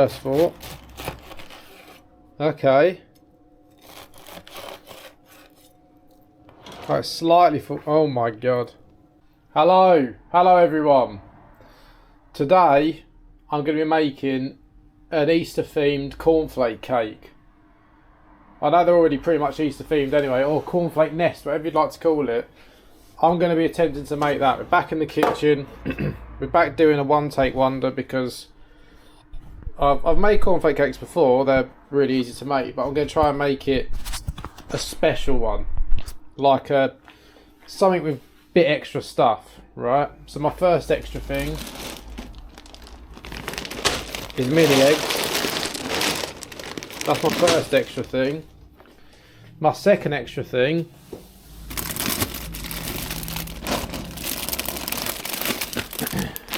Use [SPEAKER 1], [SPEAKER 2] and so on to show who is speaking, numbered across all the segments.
[SPEAKER 1] First thought. Okay. Right, slightly full. Oh my god. Hello everyone. Today I'm going to be making an Easter themed cornflake cake. I know they're already pretty much Easter themed anyway, or cornflake nest, whatever you'd like to call it. I'm going to be attempting to make that. We're back in the kitchen. We're back doing a one take wonder because I've made cornflake cakes before. They're really easy to make, but I'm going to try and make it a special one, like something with a bit extra stuff, right? So my first extra thing is mini eggs. That's my first extra thing. My second extra thing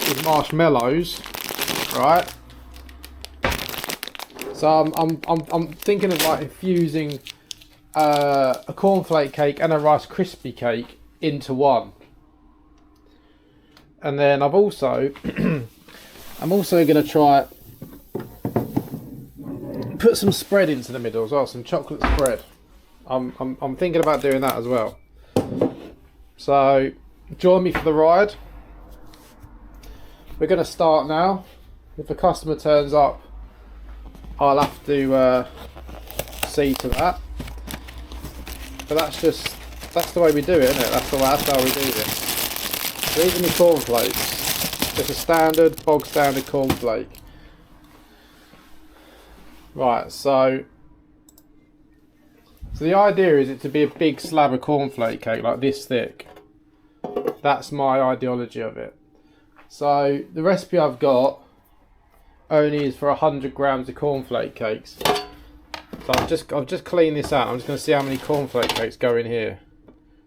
[SPEAKER 1] is marshmallows, right? So I'm thinking of like infusing a cornflake cake and a Rice Krispie cake into one. And then I'm also going to try put some spread into the middle as well, some chocolate spread. I'm thinking about doing that as well. So join me for the ride. We're going to start now. If a customer turns up, I'll have to see to that. But that's the way we do it, isn't it? That's how we do this. So these are my cornflakes. Just a standard, bog standard cornflake. Right, so the idea is it to be a big slab of cornflake cake, like this thick. That's my ideology of it. So the recipe I've got only is for 100 grams of cornflake cakes. So I've just cleaned this out. I'm just going to see how many cornflake cakes go in here.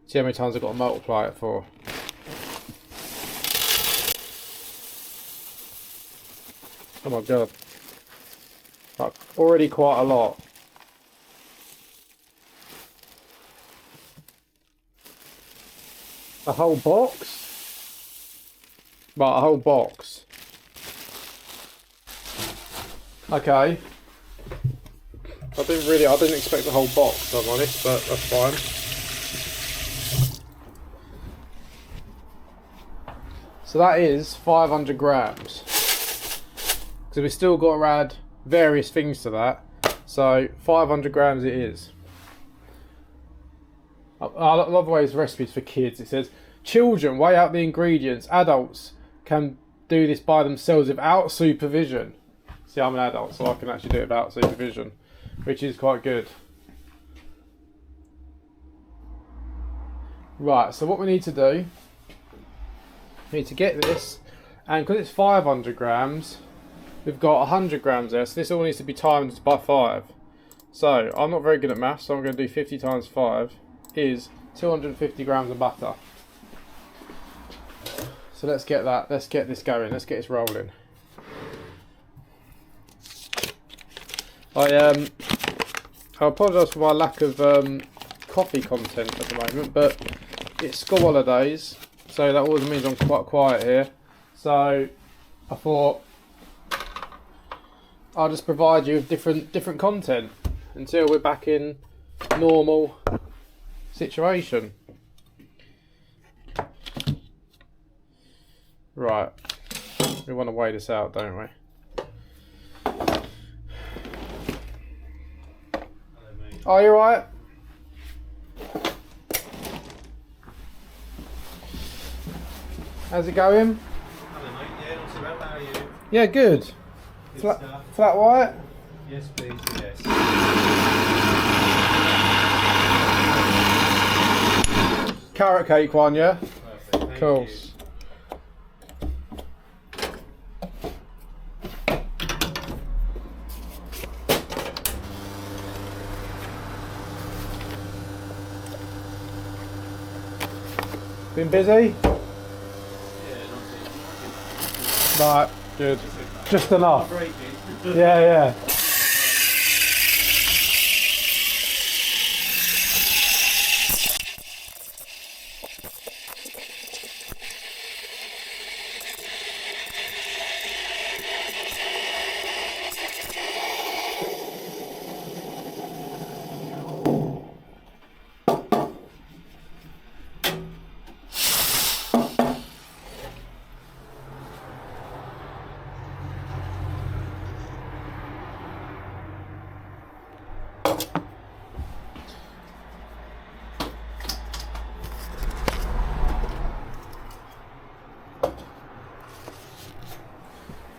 [SPEAKER 1] See how many times I've got to multiply it for. Oh my god. Like, already quite a lot. A whole box? Right, a whole box. Okay. I didn't expect the whole box, if I'm honest, but that's fine. So that is 500 grams. So we've still got to add various things to that. So 500 grams it is. I love the way this recipe is for kids. It says, children weigh out the ingredients. Adults can do this by themselves without supervision. See, I'm an adult, so I can actually do it without supervision, which is quite good. Right, so what we need to do, we need to get this, and because it's 500 grams, we've got 100 grams there, so this all needs to be times by 5. So, I'm not very good at maths, so I'm going to do 50 times 5 is 250 grams of butter. So let's get this going, let's get this rolling. I apologise for my lack of coffee content at the moment, but it's school holidays, so that always means I'm quite quiet here. So I thought I'll just provide you with different content until we're back in normal situation. Right, we want to weigh this out, don't we? Oh, you alright? How's it going?
[SPEAKER 2] Hello mate, yeah, not so bad, how are you?
[SPEAKER 1] Yeah, good. Flat white?
[SPEAKER 2] Yes please, yes.
[SPEAKER 1] Carrot cake one, yeah?
[SPEAKER 2] Perfect, thank
[SPEAKER 1] Cool.
[SPEAKER 2] you.
[SPEAKER 1] Been busy?
[SPEAKER 2] Yeah, not too
[SPEAKER 1] Right, good. Just enough.
[SPEAKER 2] breaking.
[SPEAKER 1] Yeah, yeah.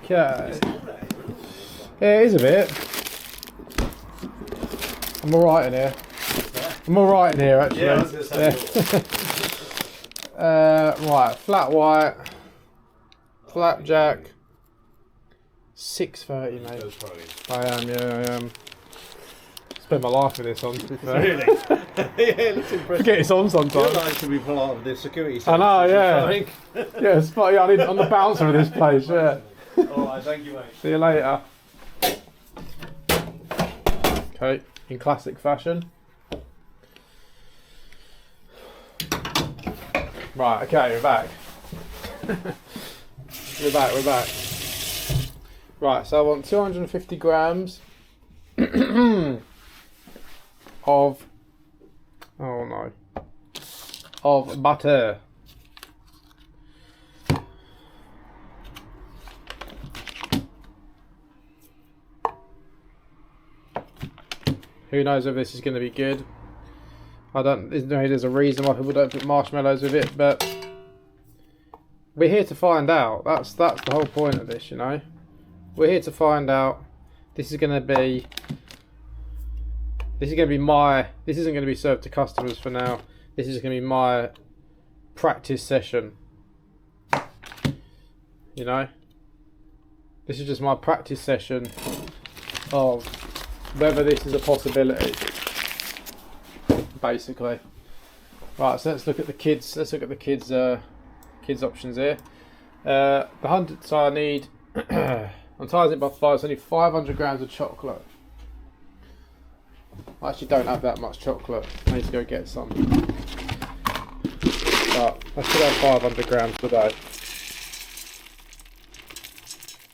[SPEAKER 1] Okay. Yeah, it is a bit. I'm alright in here. I'm alright in here, actually.
[SPEAKER 2] Yeah, I was going to say.
[SPEAKER 1] Right, flat white, flapjack, 6:30, mate. I am, yeah, I am. Spend my life with this on, to be fair.
[SPEAKER 2] Really? Yeah, it looks impressive.
[SPEAKER 1] Forget it's on sometimes.
[SPEAKER 2] You're like to be part of the security.
[SPEAKER 1] I know, yeah.
[SPEAKER 2] Service,
[SPEAKER 1] Yeah, it's funny, I need, I'm the bouncer of this place, yeah.
[SPEAKER 2] Alright, thank you, mate.
[SPEAKER 1] See you later. Okay, in classic fashion. Right, okay, we're back. we're back. Right, so I want 250 grams of, oh no, of butter. Who knows if this is going to be good? There's a reason why people don't put marshmallows with it, but we're here to find out. That's the whole point of this, you know. We're here to find out. This isn't going to be served to customers for now. This is going to be my practice session. You know, this is just my practice session of whether this is a possibility. Basically, right. So let's look at the kids. Let's look at the kids options here. The 100. So I need. I'm times it by 5. So I need 500 grams of chocolate. I actually don't have that much chocolate. I need to go get some. But I should have 500 grams today.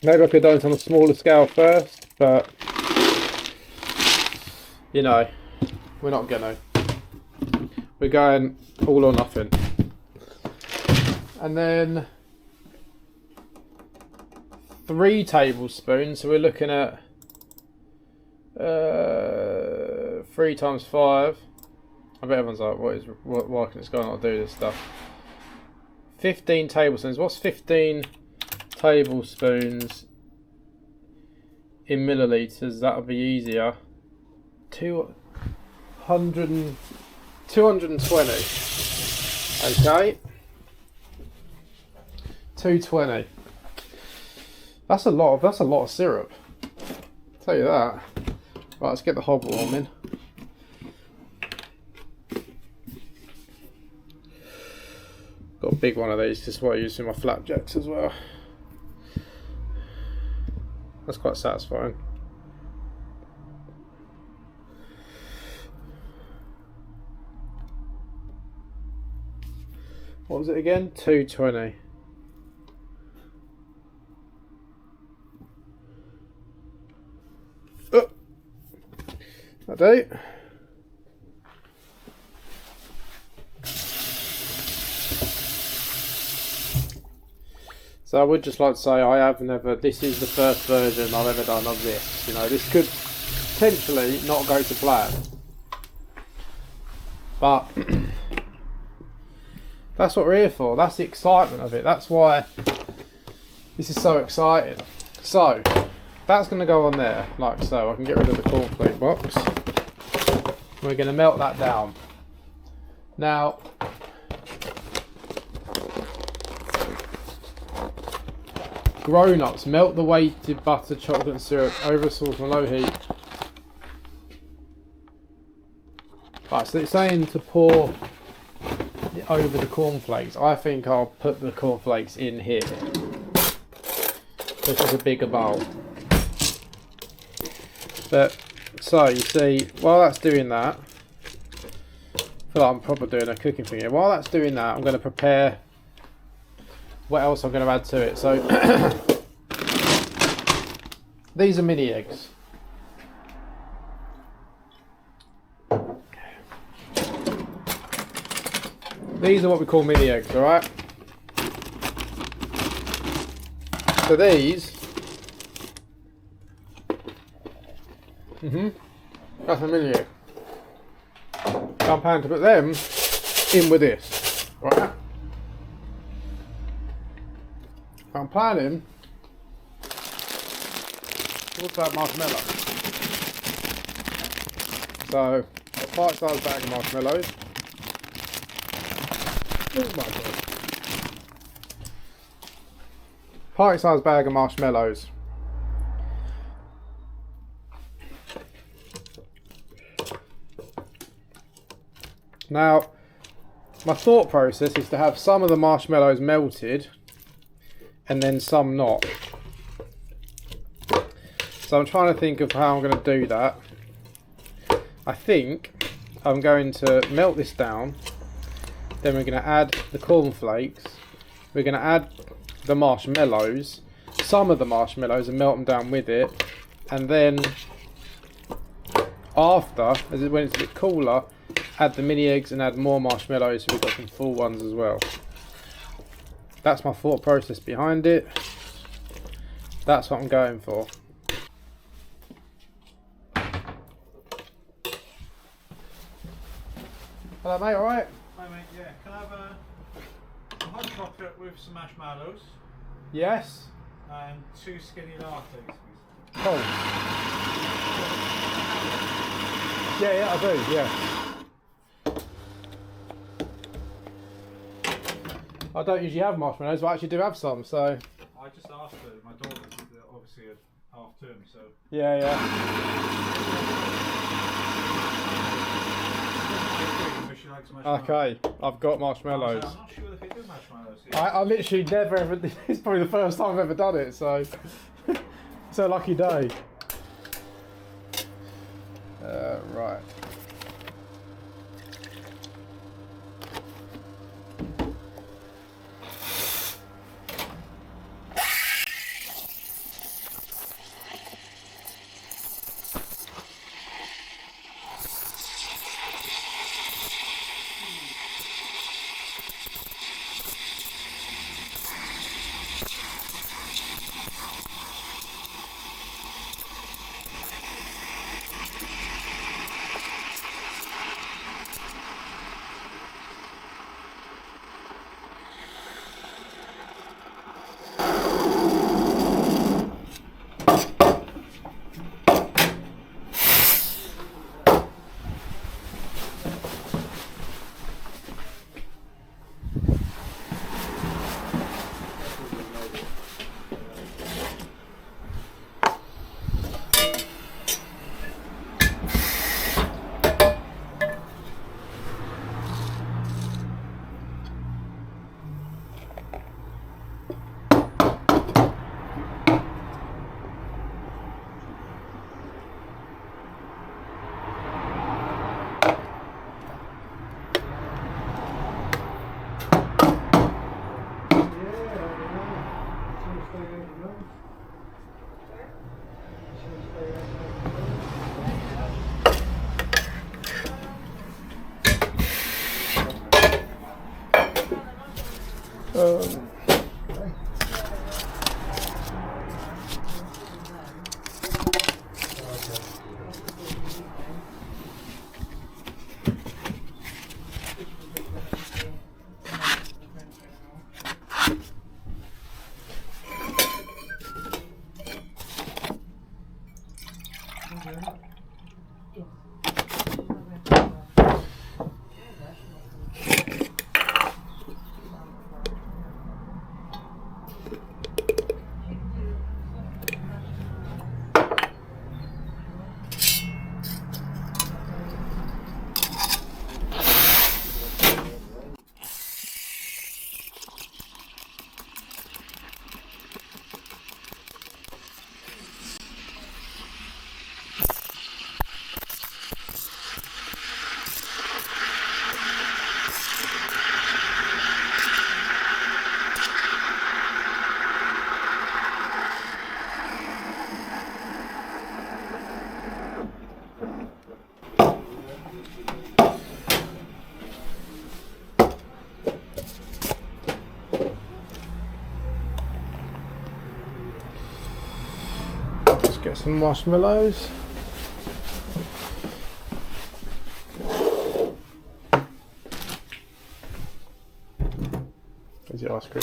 [SPEAKER 1] Maybe I could do it on a smaller scale first, but you know, we're not gonna. We're going all or nothing. And then 3 tablespoons, so we're looking at 3 times 5. I bet everyone's like, why can this guy not do this stuff? 15 tablespoons. What's 15 tablespoons in millilitres? That'll be easier. 220. Okay. 220. That's a lot of syrup. I'll tell you that. Right, let's get the hob warming. Got a big one of these, this is what I use in my flapjacks as well. That's quite satisfying. What was it again? 220. Oh, I do. So I would just like to say this is the first version I've ever done of this. You know, this could potentially not go to plan. But that's what we're here for. That's the excitement of it. That's why this is so exciting. So that's going to go on there like so. I can get rid of the cornflake box. We're going to melt that down. Now, grown-ups, melt the weighted butter, chocolate and syrup over a saucepan on low heat. Right, so it's saying to pour over the cornflakes. I think I'll put the cornflakes in here. This is a bigger bowl. But so you see, while that's doing that, I feel like I'm probably doing a cooking thing here. While that's doing that, I'm going to prepare what else I'm going to add to it. So these are mini eggs. These are what we call mini eggs, alright? So these, that's a mini egg. So I'm planning to put them in with this, right? I'm planning also add marshmallow. So, a bite-sized bag of marshmallows. Oh my god. Pint-sized bag of marshmallows. Now, my thought process is to have some of the marshmallows melted and then some not. So I'm trying to think of how I'm going to do that. I think I'm going to melt this down. Then we're going to add the cornflakes. We're going to add the marshmallows, some of the marshmallows, and melt them down with it. And then after, when it's a bit cooler, add the mini eggs and add more marshmallows so we've got some full ones as well. That's my thought process behind it. That's what I'm going for. Hello mate, alright?
[SPEAKER 2] Hi mate, yeah. Can I have a hot chocolate with some marshmallows
[SPEAKER 1] Yes?
[SPEAKER 2] and 2 skinny lattes, please?
[SPEAKER 1] Cool. Yeah, I do, yeah. I don't usually have marshmallows, but I actually do have some, so...
[SPEAKER 2] I just asked her, my daughter's obviously at half term, so...
[SPEAKER 1] Yeah.
[SPEAKER 2] She likes marshmallows.
[SPEAKER 1] Okay, I've got marshmallows.
[SPEAKER 2] I'm not sure if they do marshmallows.
[SPEAKER 1] I literally never ever... It's probably the first time I've ever done it, so... It's a lucky day. Right. Get some marshmallows. There's the ice cream.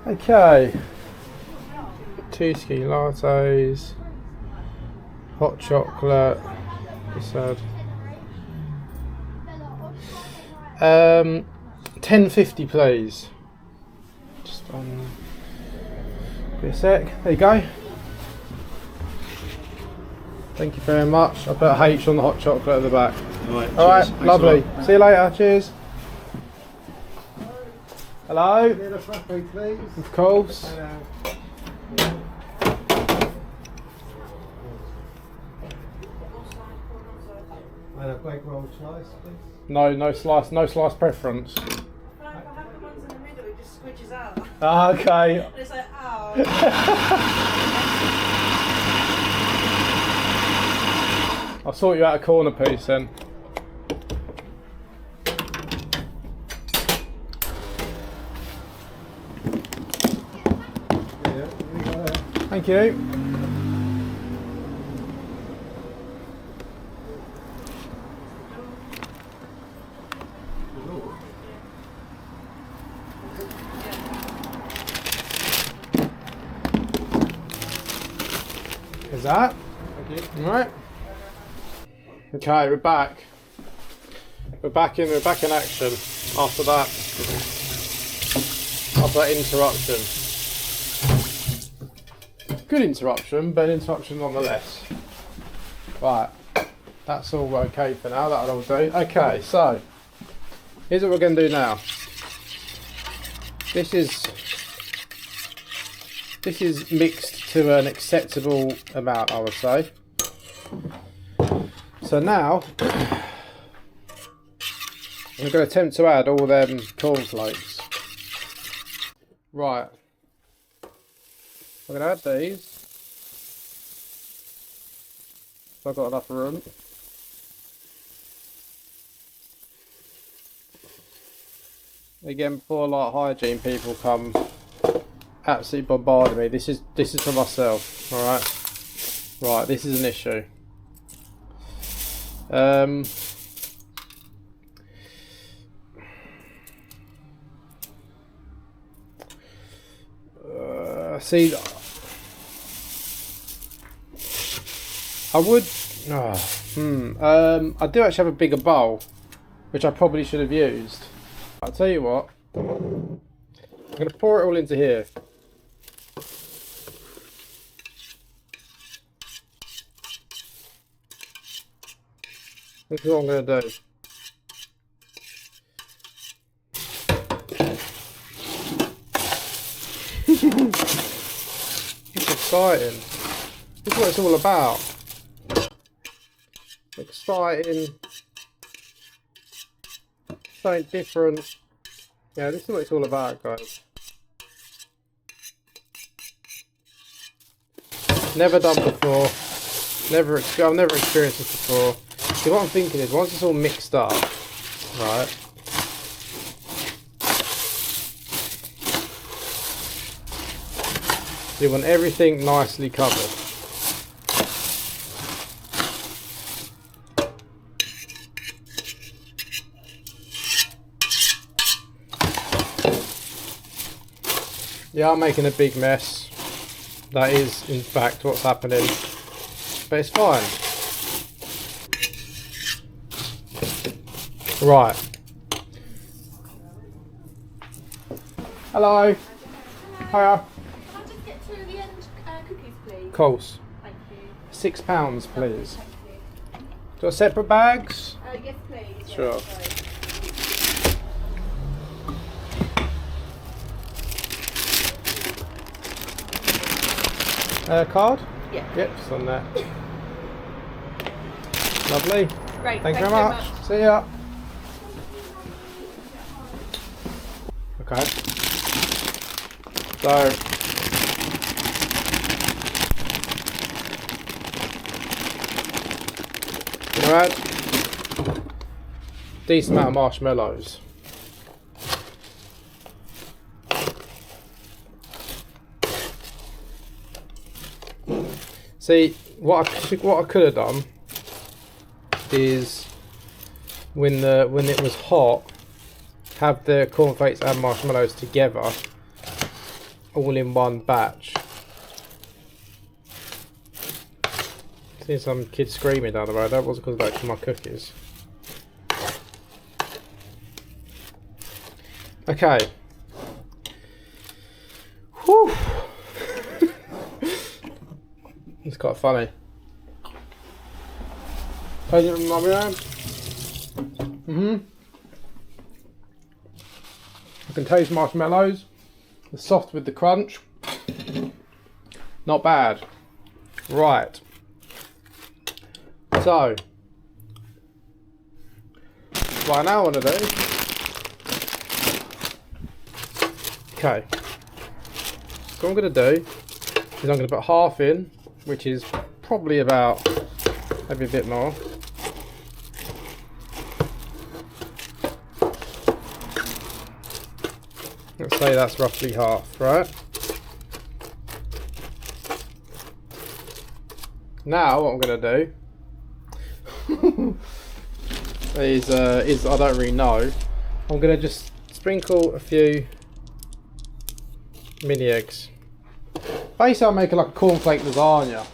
[SPEAKER 1] Okay. 2 ski lattes. Hot chocolate. Decide. 10.50 please. Just be a sec. There you go. Thank you very much. I put H on the hot chocolate at the back. Alright, lovely. See you later. Cheers. Hello?
[SPEAKER 3] Please.
[SPEAKER 1] Of course.
[SPEAKER 3] And a big roll slice, please.
[SPEAKER 1] No slice preference.
[SPEAKER 4] Like I have the ones in the middle, it just squidges out.
[SPEAKER 1] Ah, okay.
[SPEAKER 4] And it's like, ow.
[SPEAKER 1] I'll sort you out a corner piece then. Thank you. Is that?
[SPEAKER 3] Thank you.
[SPEAKER 1] Alright. Okay, we're back. We're back in action after that interruption. Good interruption, but an interruption nonetheless. Right. That's all okay for now, that'll all do. Okay, so here's what we're gonna do now. This is mixed to an acceptable amount, I would say. So now I'm going to attempt to add all them cornflakes. Right, I'm going to add these. So I've got enough room. Again, before like hygiene people come absolutely bombarding me, this is for myself. All right, right. This is an issue. See, I would. I do actually have a bigger bowl, which I probably should have used. I'll tell you what. I'm going to pour it all into here. This is what I'm going to do. It's exciting. This is what it's all about. Exciting. Something different. Yeah, this is what it's all about, guys. Never done before. I've never experienced this before. See, what I'm thinking is, once it's all mixed up, right? You want everything nicely covered. Yeah, I'm making a big mess. That is, in fact, what's happening. But it's fine. Right. Hello. Hiya.
[SPEAKER 4] Can I just get to the end cookies, please?
[SPEAKER 1] Of course.
[SPEAKER 4] Thank you.
[SPEAKER 1] £6, please.
[SPEAKER 4] Thank you.
[SPEAKER 1] Do you want separate bags?
[SPEAKER 4] Yes, please.
[SPEAKER 1] Sure.
[SPEAKER 4] Yeah, sorry.
[SPEAKER 1] Card?
[SPEAKER 4] Yeah.
[SPEAKER 1] Yep, it's on there. Lovely.
[SPEAKER 4] Great.
[SPEAKER 1] Thank you very much. See ya. Okay. So. Gonna add decent amount of marshmallows. See, what I could have done is when it was hot, have the cornflakes and marshmallows together, all in one batch. Seeing some kids screaming down the road. That wasn't because of my cookies. Okay. Whew. It's quite funny. I can taste marshmallows. They're soft with the crunch. Not bad. Right. So, what I now want to do. Okay. So what I'm going to do is I'm going to put half in, which is probably about maybe a bit more. Let's say that's roughly half, right? Now what I'm going to do is I don't really know. I'm going to just sprinkle a few mini eggs. Basically I'll make it like a cornflake lasagna,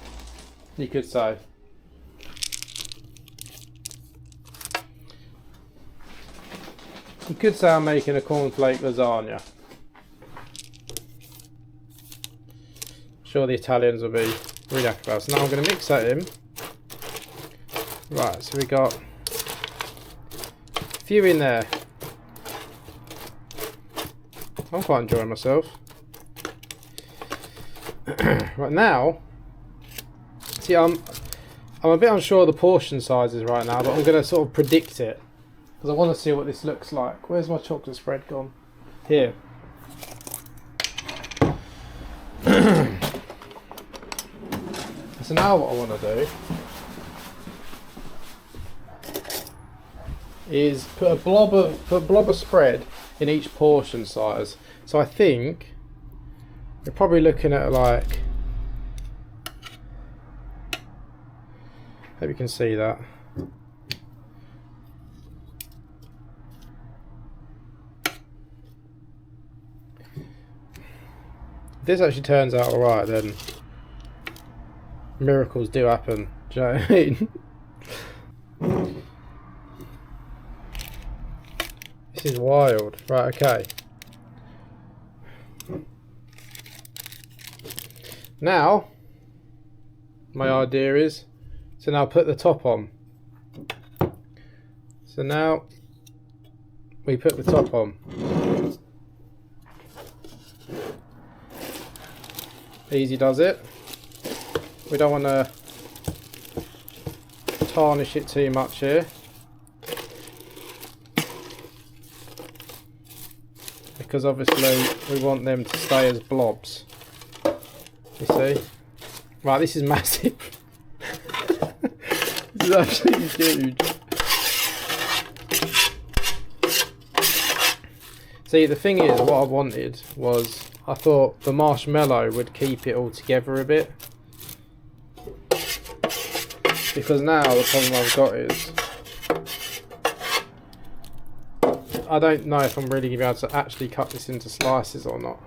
[SPEAKER 1] you could say. You could say I'm making a cornflake lasagna. I'm sure the Italians will be really happy about it. So now I'm going to mix that in. Right, so we got a few in there. I'm quite enjoying myself. Right now, see, I'm a bit unsure of the portion sizes right now, but I'm going to sort of predict it because I want to see what this looks like. Where's my chocolate spread gone? Here. So now what I want to do is put a blob of spread in each portion size. So I think you're probably looking at like, hope you can see that. If this actually turns out alright, then miracles do happen. Do you know what I mean? This is wild. Right, okay. Now, my idea is, so now put the top on. So now, we put the top on. Easy does it. We don't want to tarnish it too much here. Because obviously we want them to stay as blobs. You see? Right, this is massive. This is absolutely huge. See, the thing is, what I wanted was, I thought the marshmallow would keep it all together a bit. Because now the problem I've got is, I don't know if I'm really going to be able to actually cut this into slices or not.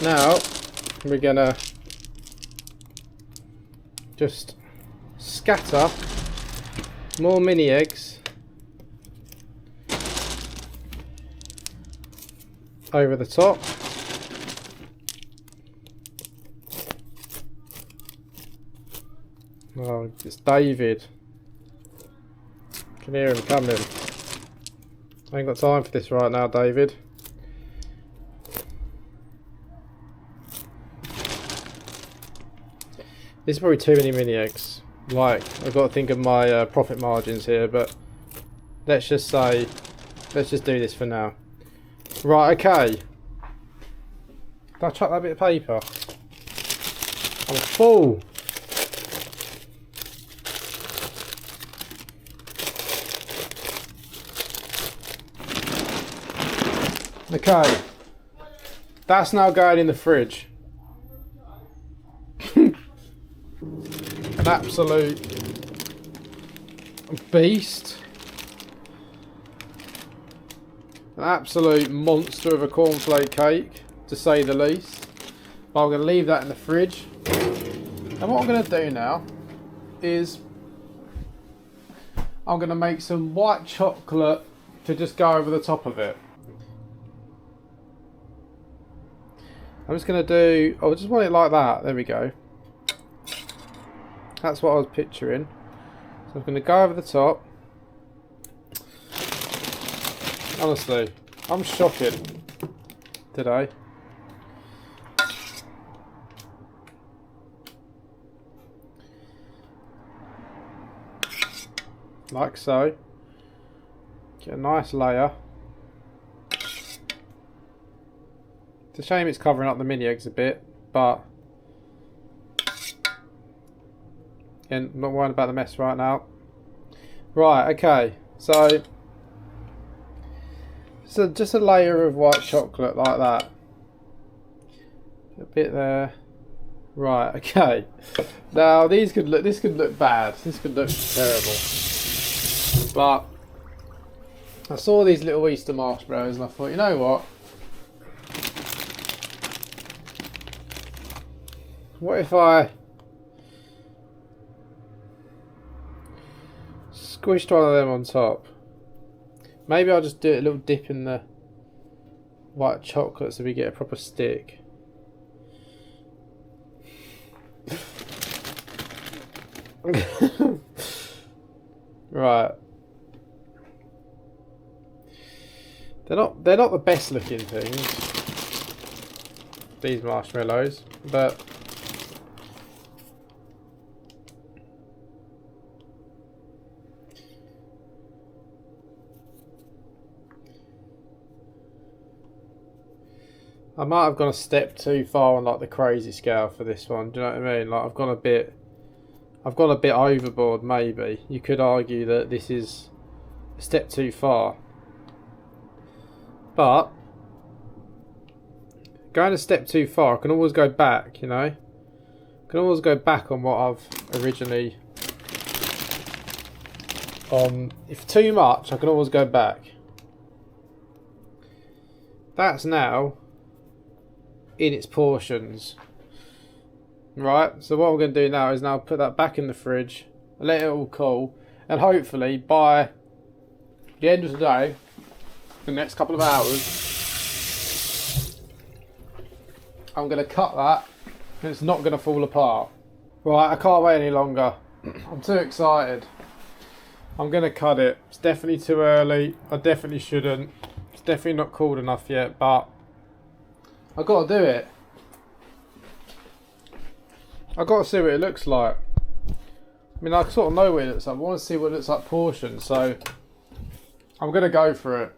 [SPEAKER 1] Now we're going to just scatter more mini eggs over the top. Oh, it's David. I can hear him coming. I ain't got time for this right now, David. This is probably too many mini eggs. Like, I've got to think of my profit margins here, but let's just say, let's just do this for now. Right, okay. Did I chuck that bit of paper? I'm full. Okay, that's now going in the fridge. An absolute beast. An absolute monster of a cornflake cake, to say the least. But I'm going to leave that in the fridge. And what I'm going to do now is I'm going to make some white chocolate to just go over the top of it. I'm just going to do, I just want it like that. There we go. That's what I was picturing. So I'm going to go over the top. Honestly, I'm shocking today. Like so. Get a nice layer. It's a shame it's covering up the mini eggs a bit, but again, I'm not worrying about the mess right now. Right, okay, so just a layer of white chocolate like that. A bit there. Right, okay. Now this could look bad. This could look terrible. But I saw these little Easter marshmallows and I thought, you know what? What if I squished one of them on top? Maybe I'll just do a little dip in the white chocolate so we get a proper stick. Right. They're not the best looking things, these marshmallows, but I might have gone a step too far on like the crazy scale for this one. Do you know what I mean? Like I've gone a bit overboard. Maybe you could argue that this is a step too far, but going a step too far, I can always go back. You know, I can always go back on what I've originally. If too much, I can always go back. That's now in its portions. Right, so what I'm going to do now is put that back in the fridge, let it all cool, and hopefully by the end of the day, the next couple of hours, I'm going to cut that and it's not going to fall apart. Right, I can't wait any longer. I'm too excited. I'm going to cut it. It's definitely too early. I definitely shouldn't. It's definitely not cooled enough yet, but I've got to do it. I've got to see what it looks like. I mean, I sort of know what it looks like. I want to see what it looks like portioned, so I'm going to go for it.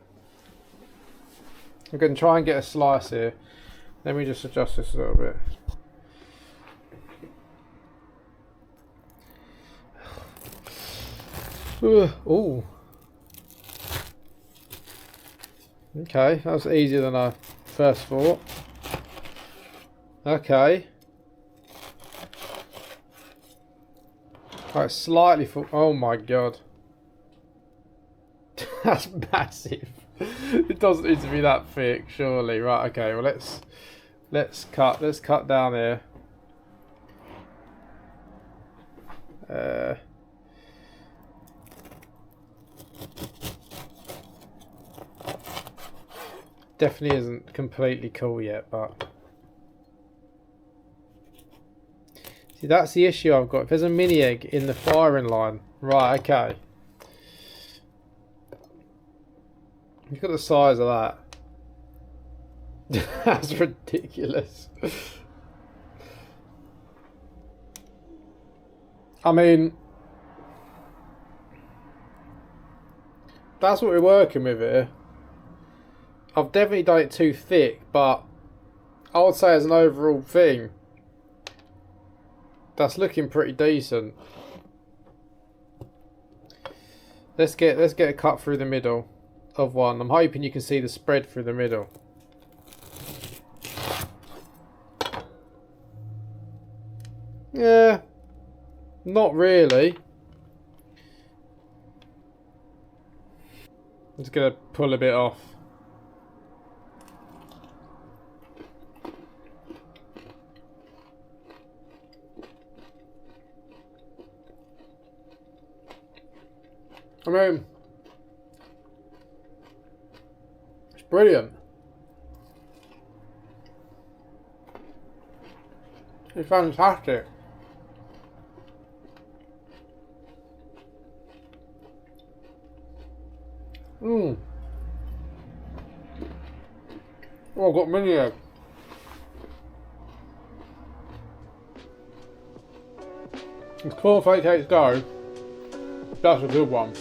[SPEAKER 1] I'm going to try and get a slice here. Let me just adjust this a little bit. Ooh. Okay, that was easier than I first thought. Okay. Right, slightly full. Oh my god. That's massive. It doesn't need to be that thick, surely. Right, okay, well let's cut down here. Definitely isn't completely cool yet, but see, that's the issue I've got. If there's a mini egg in the firing line, right? Okay. Look at the size of that. That's ridiculous. I mean, that's what we're working with here. I've definitely done it too thick, but I would say as an overall thing, that's looking pretty decent. Let's get a cut through the middle of one. I'm hoping you can see the spread through the middle. Yeah, not really. I'm just gonna pull a bit off. I mean, it's brilliant. It's fantastic. Mmm. Oh, I've got mini egg. If cornflake cakes go, that's a good one.